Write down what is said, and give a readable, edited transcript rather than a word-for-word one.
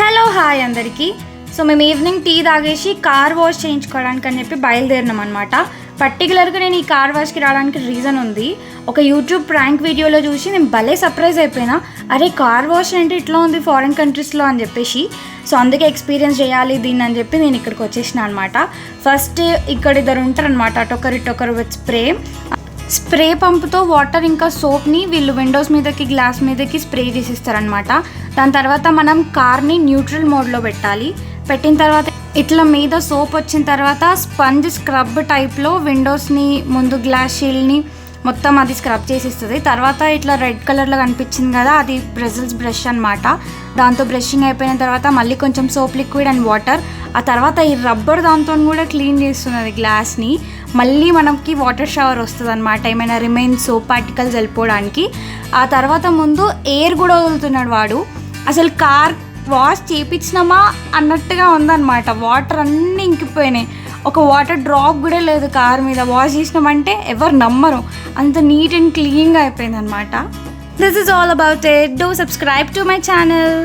Hello hi అందరికీ. So మేము evening tea తాగేసి కార్ వాష్ చేయించుకోవడానికి అని చెప్పి బయలుదేరినాం అనమాట. పర్టికులర్గా నేను ఈ కార్ వాష్కి రావడానికి రీజన్ ఉంది. ఒక యూట్యూబ్ ప్రాంక్ వీడియోలో చూసి నేను భలే సర్ప్రైజ్ అయిపోయినా, అరే కార్ వాష్ అంటే ఇట్లా ఉంది ఫారిన్ కంట్రీస్లో అని చెప్పేసి. సో అందుకే ఎక్స్పీరియన్స్ చేయాలి దీన్ని అని చెప్పి నేను ఇక్కడికి వచ్చేసిన అనమాట. ఫస్ట్ ఇక్కడ ఇద్దరు ఉంటారనమాట, అటొకరు విత్ స్ప్రే పంపుతో వాటర్ ఇంకా సోప్ని వీళ్ళు విండోస్ మీదకి గ్లాస్ మీదకి స్ప్రే చేసిస్తారనమాట. దాని తర్వాత మనం కార్ని న్యూట్రల్ మోడ్లో పెట్టాలి. పెట్టిన తర్వాత ఇట్లా మీద సోప్ వచ్చిన తర్వాత స్పంజ్ స్క్రబ్ టైప్లో విండోస్ని ముందు గ్లాస్ షీల్డ్ని మొత్తం అది స్క్రబ్ చేసిస్తుంది. తర్వాత ఇట్లా రెడ్ కలర్లో కనిపించింది కదా, అది బ్రజిల్స్ బ్రష్ అనమాట. దాంతో బ్రషింగ్ అయిపోయిన తర్వాత మళ్ళీ కొంచెం సోప్ లిక్విడ్ అండ్ వాటర్, ఆ తర్వాత ఈ రబ్బర్ దాంతో కూడా క్లీన్ చేస్తున్నది గ్లాస్ని. మళ్ళీ మనకి వాటర్ షవర్ వస్తుంది అనమాట, ఏమైనా రిమైన్ సోప్ పార్టికల్స్ వెళ్ళిపోవడానికి. ఆ తర్వాత ముందు ఎయిర్ కూడా వదులుతున్నాడు వాడు. అసలు కార్ వాష్ చేయించినామా అన్నట్టుగా ఉందన్నమాట. వాటర్ అన్నీ ఇంకిపోయినాయి, ఒక వాటర్ డ్రాప్ కూడా లేదు కార్ మీద. వాష్ చేసినామంటే ఎవరు నమ్మరు, అంత నీట్ అండ్ క్లీన్గా అయిపోయింది అనమాట. This is all about it. Do subscribe to my channel.